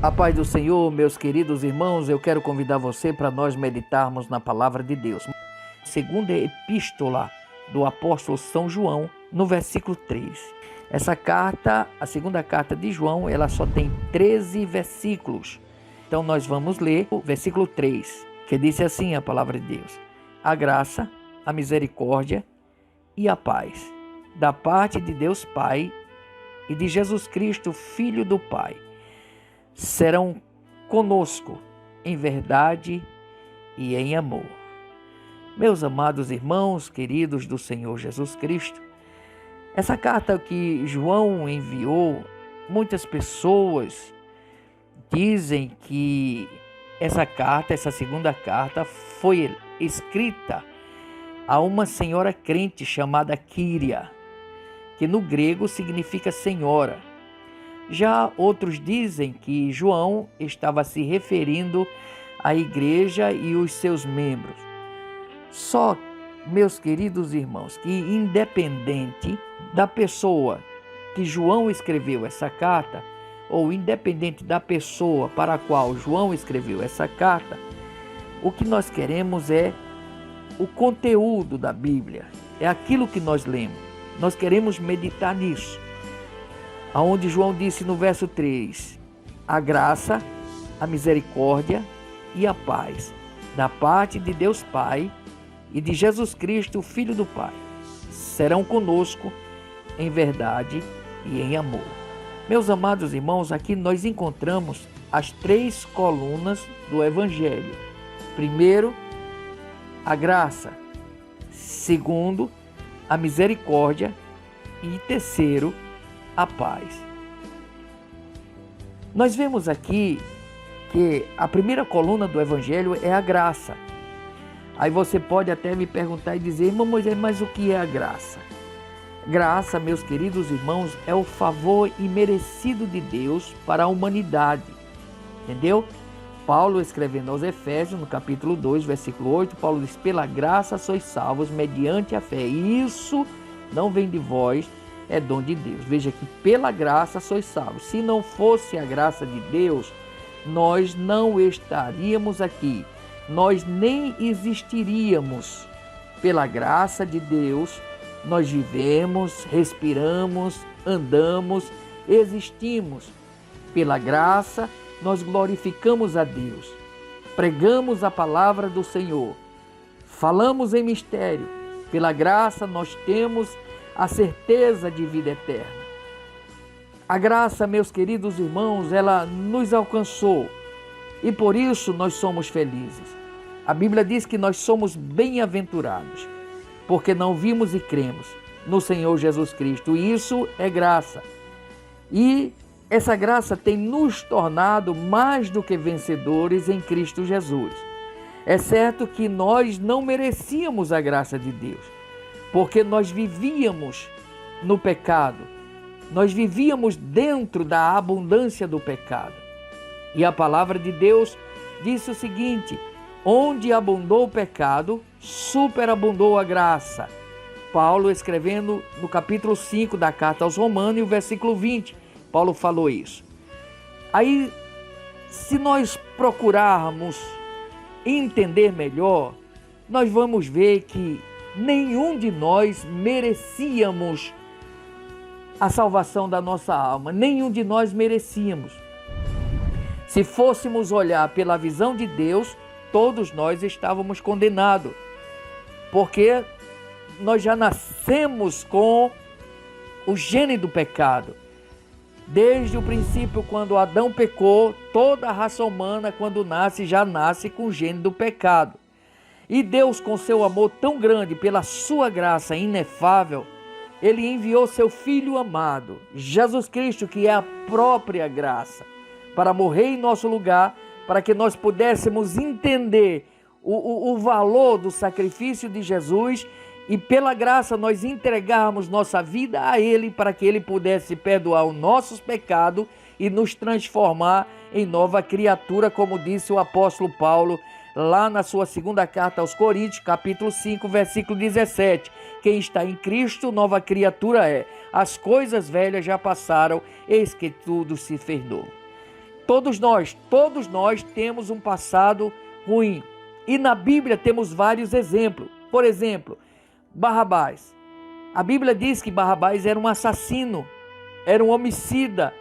A paz do Senhor, meus queridos irmãos, eu quero convidar você para nós meditarmos na palavra de Deus. Segunda epístola do apóstolo São João, no versículo 3. Essa carta, a segunda carta de João, ela só tem 13 versículos. Então nós vamos ler o versículo 3, que diz assim a palavra de Deus: a graça, a misericórdia e a paz, da parte de Deus Pai e de Jesus Cristo, Filho do Pai, serão conosco em verdade e em amor. Meus amados irmãos, queridos do Senhor Jesus Cristo, essa carta que João enviou, muitas pessoas dizem que essa segunda carta, foi escrita a uma senhora crente chamada Quíria, que no grego significa senhora. Já outros dizem que João estava se referindo à igreja e os seus membros. Só, meus queridos irmãos, que independente da pessoa que João escreveu essa carta, ou independente da pessoa para a qual João escreveu essa carta, o que nós queremos é o conteúdo da Bíblia, é aquilo que nós lemos. Nós queremos meditar nisso. Aonde João disse no verso 3, a graça, a misericórdia e a paz, da parte de Deus Pai e de Jesus Cristo, Filho do Pai, serão conosco em verdade e em amor. Meus amados irmãos, aqui nós encontramos as 3 colunas do Evangelho. Primeiro, a graça. Segundo, a misericórdia. E terceiro, a paz. Nós vemos aqui que a primeira coluna do Evangelho é a graça. Aí você pode até me perguntar e dizer, irmão Moisés, mas o que é a graça? Graça, meus queridos irmãos, é o favor imerecido de Deus para a humanidade. Entendeu? Paulo, escrevendo aos Efésios, no capítulo 2, versículo 8, Paulo diz, pela graça sois salvos mediante a fé. Isso não vem de vós, é dom de Deus. Veja que pela graça sois salvos. Se não fosse a graça de Deus, nós não estaríamos aqui. Nós nem existiríamos. Pela graça de Deus, nós vivemos, respiramos, andamos, existimos. Pela graça, nós glorificamos a Deus. Pregamos a palavra do Senhor. Falamos em mistério. Pela graça, nós temos a certeza de vida eterna. A graça, meus queridos irmãos, ela nos alcançou e por isso nós somos felizes. A Bíblia diz que nós somos bem-aventurados, porque não vimos e cremos no Senhor Jesus Cristo. E isso é graça. E essa graça tem nos tornado mais do que vencedores em Cristo Jesus. É certo que nós não merecíamos a graça de Deus, porque nós vivíamos no pecado, nós vivíamos dentro da abundância do pecado. E a palavra de Deus disse o seguinte, onde abundou o pecado, superabundou a graça. Paulo escrevendo no capítulo 5 da carta aos Romanos, e o versículo 20, Paulo falou isso. Aí, se nós procurarmos entender melhor, nós vamos ver que nenhum de nós merecíamos a salvação da nossa alma. Nenhum de nós merecíamos. Se fôssemos olhar pela visão de Deus, todos nós estávamos condenados. Porque nós já nascemos com o gene do pecado. Desde o princípio, quando Adão pecou, toda a raça humana, quando nasce, já nasce com o gene do pecado. E Deus, com seu amor tão grande, pela sua graça inefável, Ele enviou seu Filho amado, Jesus Cristo, que é a própria graça, para morrer em nosso lugar, para que nós pudéssemos entender o valor do sacrifício de Jesus e pela graça nós entregarmos nossa vida a Ele, para que Ele pudesse perdoar os nossos pecados e nos transformar em nova criatura, como disse o apóstolo Paulo, lá na sua segunda carta aos Coríntios, capítulo 5, versículo 17. Quem está em Cristo, nova criatura é. As coisas velhas já passaram, eis que tudo se fez novo. Todos nós temos um passado ruim. E na Bíblia temos vários exemplos. Por exemplo, Barrabás. A Bíblia diz que Barrabás era um assassino, era um homicida,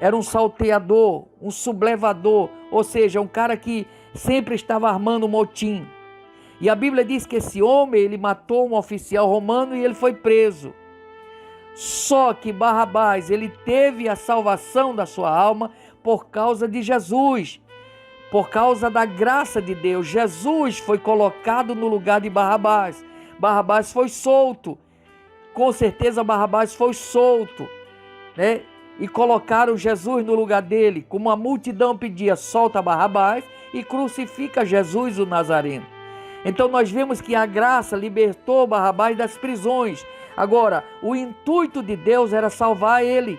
era um salteador, um sublevador, ou seja, um cara que sempre estava armando motim. E a Bíblia diz que esse homem, ele matou um oficial romano e ele foi preso. Só que Barrabás, ele teve a salvação da sua alma por causa de Jesus, por causa da graça de Deus. Jesus foi colocado no lugar de Barrabás. Barrabás foi solto. Com certeza Barrabás foi solto, né? E colocaram Jesus no lugar dele. Como a multidão pedia, solta Barrabás e crucifica Jesus o Nazareno. Então nós vemos que a graça libertou Barrabás das prisões. Agora, o intuito de Deus era salvar ele,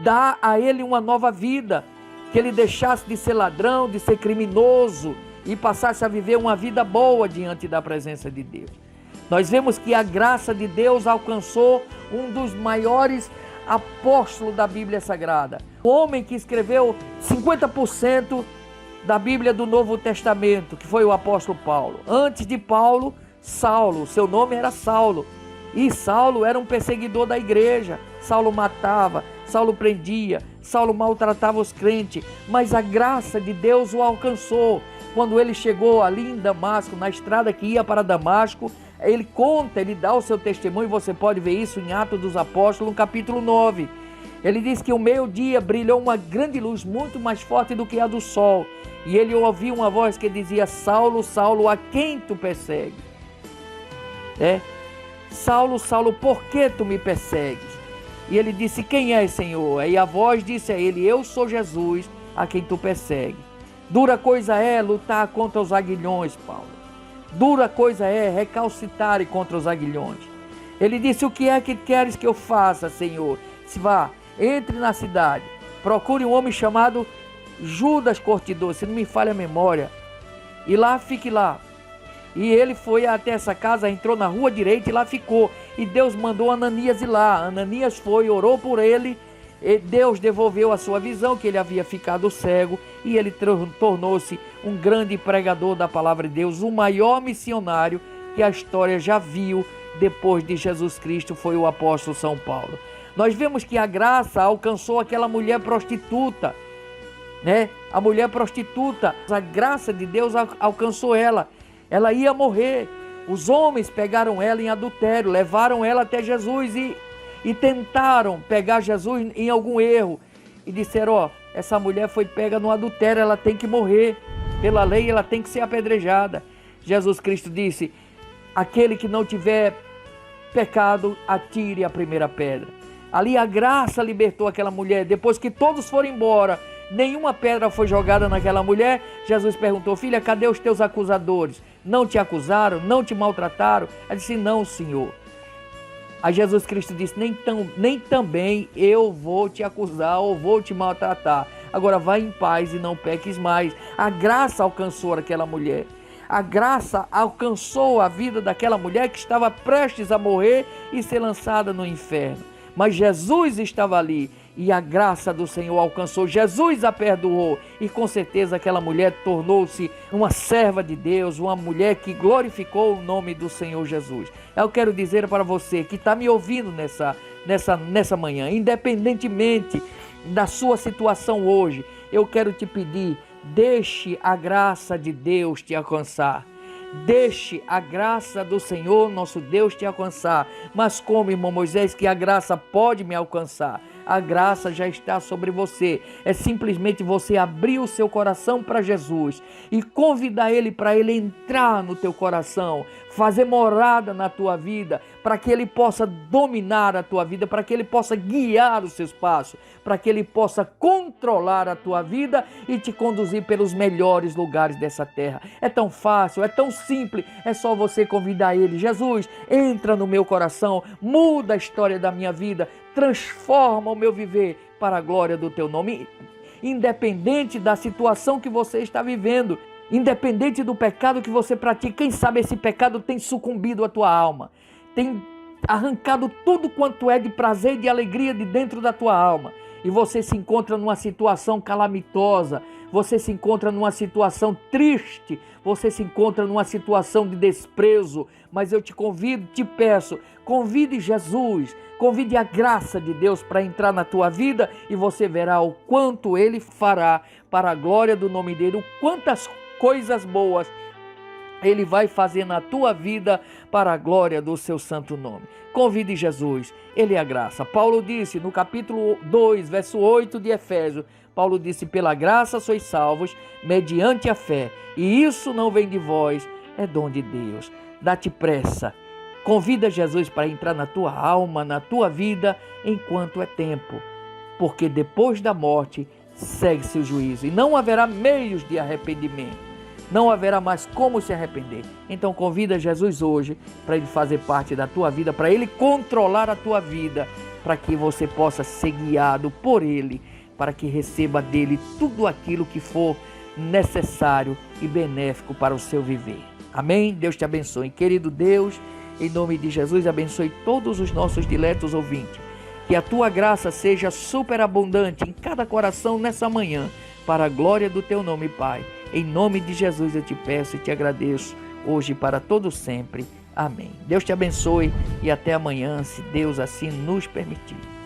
dar a ele uma nova vida, que ele deixasse de ser ladrão, de ser criminoso e passasse a viver uma vida boa diante da presença de Deus. Nós vemos que a graça de Deus alcançou um dos maiores apóstolos da Bíblia Sagrada. O homem que escreveu 50% da Bíblia do Novo Testamento, que foi o apóstolo Paulo. Antes de Paulo, Saulo, seu nome era Saulo. E Saulo era um perseguidor da igreja. Saulo matava, Saulo prendia, Saulo maltratava os crentes. Mas a graça de Deus o alcançou. Quando ele chegou ali em Damasco, na estrada que ia para Damasco, ele conta, ele dá o seu testemunho, você pode ver isso em Atos dos Apóstolos, no capítulo 9. Ele diz que o meio-dia brilhou uma grande luz, muito mais forte do que a do sol. E ele ouviu uma voz que dizia: Saulo, Saulo, a quem tu persegues? Saulo, Saulo, por que tu me persegues? E ele disse: quem és, Senhor? E a voz disse a ele: eu sou Jesus, a quem tu persegues. Dura coisa é lutar contra os aguilhões, Paulo. Dura coisa é recalcitar contra os aguilhões. Ele disse: o que é que queres que eu faça, Senhor? Se vá, entre na cidade, procure um homem chamado Judas Curtidor, se não me falha a memória, e lá fique lá. E ele foi até essa casa, entrou na rua direita e lá ficou. E Deus mandou Ananias ir lá. Ananias foi, orou por ele. E Deus devolveu a sua visão, que ele havia ficado cego. E ele tornou-se um grande pregador da palavra de Deus. O maior missionário que a história já viu depois de Jesus Cristo foi o apóstolo São Paulo. Nós vemos que a graça alcançou aquela mulher prostituta, né? A mulher prostituta, a graça de Deus alcançou ela. Ela ia morrer. Os homens pegaram ela em adultério, levaram ela até Jesus e tentaram pegar Jesus em algum erro. E disseram: essa mulher foi pega no adultério, ela tem que morrer. Pela lei, ela tem que ser apedrejada. Jesus Cristo disse: aquele que não tiver pecado, atire a primeira pedra. Ali a graça libertou aquela mulher. Depois que todos foram embora, nenhuma pedra foi jogada naquela mulher. Jesus perguntou: filha, cadê os teus acusadores? Não te acusaram? Não te maltrataram? Ela disse: não, Senhor. Aí Jesus Cristo disse: nem também eu vou te acusar ou vou te maltratar. Agora vai em paz e não peques mais. A graça alcançou aquela mulher. A graça alcançou a vida daquela mulher que estava prestes a morrer e ser lançada no inferno. Mas Jesus estava ali e a graça do Senhor alcançou. Jesus a perdoou e com certeza aquela mulher tornou-se uma serva de Deus, uma mulher que glorificou o nome do Senhor Jesus. Eu quero dizer para você que está me ouvindo nessa manhã, independentemente da sua situação hoje, eu quero te pedir: deixe a graça de Deus te alcançar. Deixe a graça do Senhor, nosso Deus, te alcançar. Mas como, irmão Moisés, que a graça pode me alcançar? A graça já está sobre você. É simplesmente você abrir o seu coração para Jesus e convidar Ele para Ele entrar no teu coração, fazer morada na tua vida, para que Ele possa dominar a tua vida, para que Ele possa guiar os seus passos, para que Ele possa controlar a tua vida e te conduzir pelos melhores lugares dessa terra. É tão fácil, é tão simples, é só você convidar Ele. Jesus, entra no meu coração, muda a história da minha vida, transforma o meu viver para a glória do teu nome. Independente da situação que você está vivendo, independente do pecado que você pratica, quem sabe esse pecado tem sucumbido à tua alma, tem arrancado tudo quanto é de prazer e de alegria de dentro da tua alma. e você se encontra numa situação calamitosa, você se encontra numa situação triste, você se encontra numa situação de desprezo, mas eu te convido, te peço, convide Jesus, convide a graça de Deus para entrar na tua vida e você verá o quanto Ele fará para a glória do nome dEle, o quantas coisas boas Ele vai fazer na tua vida para a glória do seu santo nome. Convide Jesus, Ele é a graça. Paulo disse no capítulo 2, verso 8 de Efésios, Paulo disse, pela graça sois salvos, mediante a fé. E isso não vem de vós, é dom de Deus. Dá-te pressa. Convida Jesus para entrar na tua alma, na tua vida, enquanto é tempo. Porque depois da morte, segue-se o juízo. E não haverá meios de arrependimento. Não haverá mais como se arrepender. Então convida Jesus hoje para Ele fazer parte da tua vida, para Ele controlar a tua vida, para que você possa ser guiado por Ele, para que receba dele tudo aquilo que for necessário e benéfico para o seu viver. Amém? Deus te abençoe. Querido Deus, em nome de Jesus, abençoe todos os nossos diletos ouvintes. Que a tua graça seja superabundante em cada coração nessa manhã, para a glória do teu nome, Pai. Em nome de Jesus eu te peço e te agradeço, hoje e para todo sempre. Amém. Deus te abençoe e até amanhã, se Deus assim nos permitir.